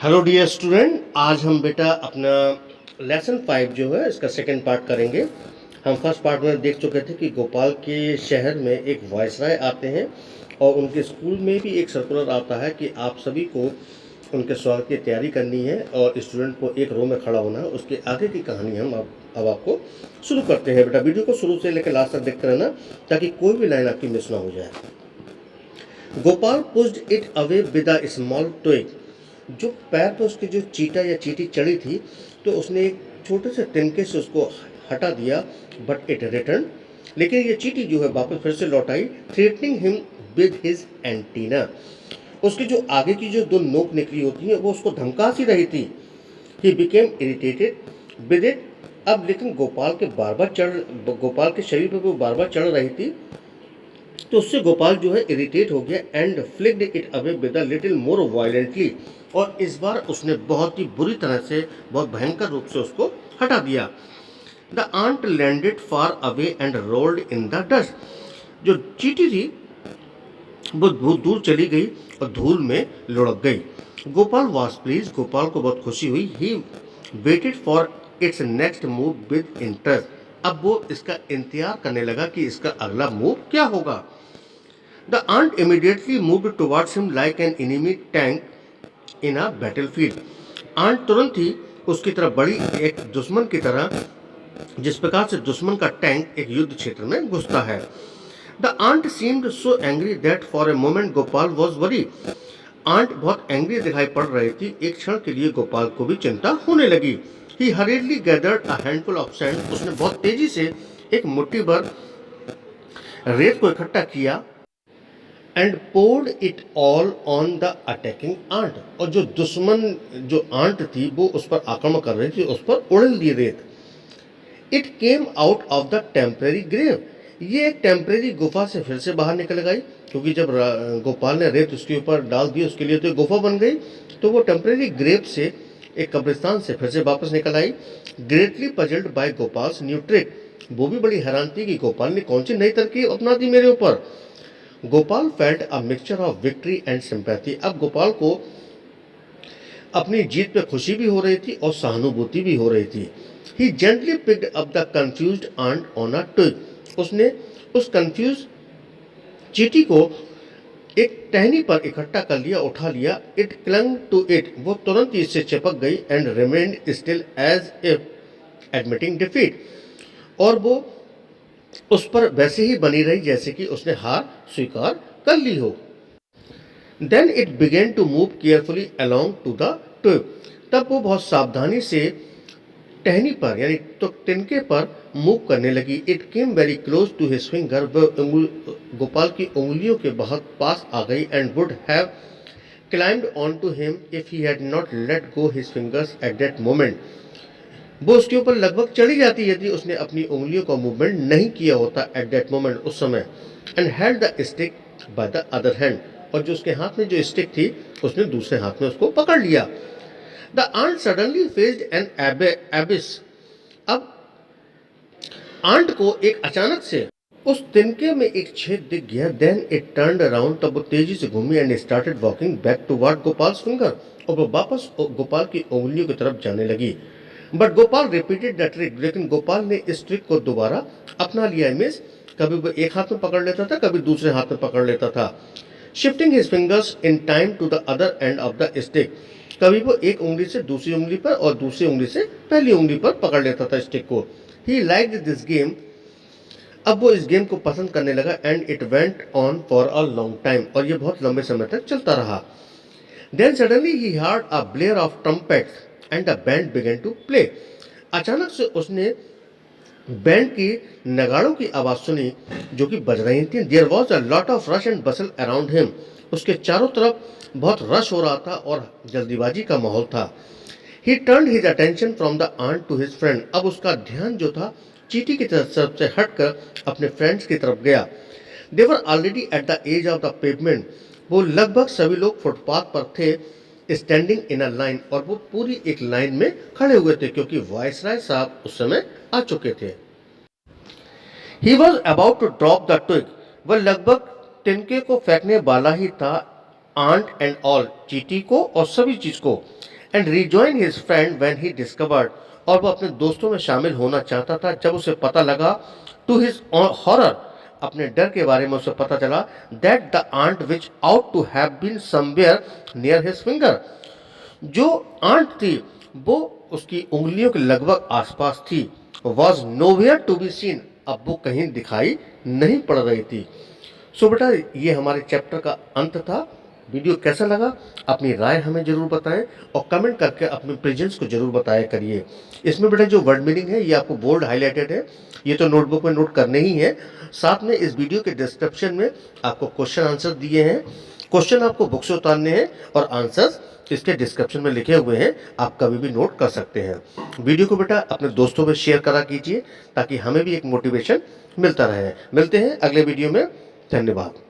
Hello dear student, आज हम बेटा अपना लेसन 5 जो है इसका सेकंड पार्ट करेंगे। हम फर्स्ट पार्ट में देख चुके थे कि गोपाल के शहर में एक वायसराय आते हैं और उनके स्कूल में भी एक सर्कुलर आता है कि आप सभी को उनके स्वागत की तैयारी करनी है और स्टूडेंट को एक रो में खड़ा होना है। उसके आगे की कहानी हम अब आपको शुरू करते हैं। बेटा वीडियो को शुरू से लेकर लास्ट तक देखते रहना ताकि कोई भी लाइन आपकी मिस ना हो जाए। Gopal pushed it away with a small twig. जो पैर पर उसकी जो चीटा या चींटी चढ़ी थी तो उसने एक छोटे से तिनके से उसको हटा दिया, बट इट रिटर्न। लेकिन ये चींटी जो है वापस फिर से लौट आई, threatening him with his antenna. उसकी जो आगे की जो दो नोक निकली होती है वो उसको धमका सी रही थी। He became irritated with it. अब लेकिन गोपाल के शरीर पर वो बार बार चढ़ रही थी तो उससे गोपाल जो है इरिटेट हो गया and flicked it away with a little more violently. और इस बार उसने बहुत ही बुरी तरह से, बहुत भयंकर रूप से उसको हटा दिया। The ant landed far away and rolled in the dust. जो चींटी थी वो बहुत दूर चली गई और धूल में लुढ़क गई। Gopal was please. गोपाल को बहुत खुशी हुई। He waited for its next move with interest. अब वो इसका इंतजार करने लगा कि इसका अगला मूव क्या होगा। The ant immediately moved towards him like an enemy tank in a battlefield. Ant तुरंत ही उसकी तरफ बढ़ी, एक दुश्मन की तरह, जिस प्रकार से दुश्मन का टैंक एक युद्ध क्षेत्र में घुसता है। The ant seemed so angry that for a moment Gopal was wary. Ant बहुत एंग्री दिखाई पड़ रही थी, एक क्षण के लिए गोपाल को भी चिंता होने लगी। He hurriedly gathered a handful of sand. उसने बहुत तेजी से एक मुट्ठी भर रेत को इकट्ठा किया and poured it all on the attacking ant. और जो दुश्मन जो आंट थी वो उस पर आक्रमण कर रही थी, उस पर उड़ेल दी रेत। It came out of the temporary grave. ये एक टेम्परेरी गुफा से फिर से बाहर निकल गई, क्योंकि जब गोपाल ने रेत उसके ऊपर डाल दी उसके लिए तो गुफा बन गई, तो वो टेम्परेरी ग्रेव से, एक कब्रिस्तान से फिर से वापस निकल आई। Greatly puzzled bye गोपाल्स new trick. वो भी बड़ी हैरान थी कि गोपाल ने कौन सी नई तरकीब अपना दी मेरे ऊपर। Gopal felt a mixture of victory and sympathy. अब गोपाल को अपनी जीत पे खुशी भी हो रही थी और सहानुभूति भी हो रही थी। He gently picked up the confused ant on a twig. उसने उस कंफ्यूज चींटी को एक टहनी पर इकट्ठा कर लिया, उठा लिया। It clung to it. वो तुरंत ही इससे चिपक गई and remained still as if admitting defeat. और वो उस पर वैसे ही बनी रही जैसे कि उसने हार स्वीकार कर ली हो। Then it began to move carefully along to the twig. तब वो बहुत सावधानी से टहनी पर यानी तो तिनके पर मूव करने लगी। It came very close to his finger. Gopal की उंगलियों के बहुत पास आ गई and would have climbed on to him if he had not let go his fingers at that moment. वो उसके ऊपर लगभग चढ़ी जाती यदि उसने अपनी उंगलियों का मूवमेंट नहीं किया होता एट दैट मोमेंट, उस समय। And held the stick by the other hand. और जो उसके हाथ में जो स्टिक थी उसने दूसरे हाथ में उसको पकड़ लिया। The ant suddenly faced an abyss. अब आंट को एक अचानक से उस तिनके में एक छेद दिख गया। Then it turned around. तब वो तेजी से घूमी and started walking back toward Gopal's finger. और वो वापस गोपाल की उंगलियों की तरफ जाने लगी। But Gopal repeated the trick. लेकिन गोपाल ने इस ट्रिक को दोबारा अपना लिया। मिस कभी वो एक हाथ में पकड़ लेता था, कभी दूसरे हाथ में पकड़ लेता था। Shifting his fingers in time to the other end of the stick. कभी वो एक उंगली से दूसरी उंगली पर और दूसरी उंगली से पहली उंगली पर पकड़ लेता था स्टिक को। He liked this game. अब वो इस गेम को पसंद करने लगा and it went on for a long time. और ये बहुत लंबे समय तक चलता रहा। Then suddenly he heard a blare of trumpets and the band began to play. अचानक से उसने बैंड की नगाड़ों की आवाज सुनी जो कि बज रही थी। There was a lot of rush and bustle around him. उसके चारों तरफ बहुत रश हो रहा था और जल्दीबाजी का माहौल था। He turned his attention from the ant to his friend. अब उसका ध्यान जो था चींटी की तरफ से हटकर अपने फ्रेंड्स की तरफ गया। They were already at the edge of the pavement. वो लगभग सभी लोग फुटपाथ पर थे, स्टैंडिंग इन अ लाइन। और वो पूरी एक लाइन में खड़े हुए थे क्योंकि वायसराय साहब उस समय आ चुके थे। He was about to drop the twig. वह लगभग तिनके को फेंकने वाला ही था। आंट एंड ऑल, चींटी को और सभी चीज को। And rejoin his friend when he discovered, और वो अपने दोस्तों में शामिल होना चाहता था जब उसे पता लगा, टू हिज हॉरर, अपने डर के बारे में उसे पता चला, that the ant which out to have been somewhere near his finger, जो आंट थी वो उसकी उंगलियों के लगभग आसपास थी, was nowhere to be seen, अब वो कहीं दिखाई नहीं पड़ रही थी। सो बेटा ये हमारे चैप्टर का अंत था। वीडियो कैसा लगा अपनी राय हमें जरूर बताएं और कमेंट करके अपने प्रेजेंस को जरूर बताया करिए। इसमें बेटा जो वर्ड मीनिंग है ये आपको बोल्ड हाईलाइटेड है, ये तो नोटबुक में नोट करने ही है। साथ में इस वीडियो के डिस्क्रिप्शन में आपको क्वेश्चन आंसर दिए हैं। क्वेश्चन आपको बुक से उतारने हैं और आंसर्स इसके डिस्क्रिप्शन में लिखे हुए हैं, आप कभी भी नोट कर सकते हैं। वीडियो को बेटा अपने दोस्तों में शेयर करा कीजिए ताकि हमें भी एक मोटिवेशन मिलता रहे। मिलते हैं अगले वीडियो में। धन्यवाद।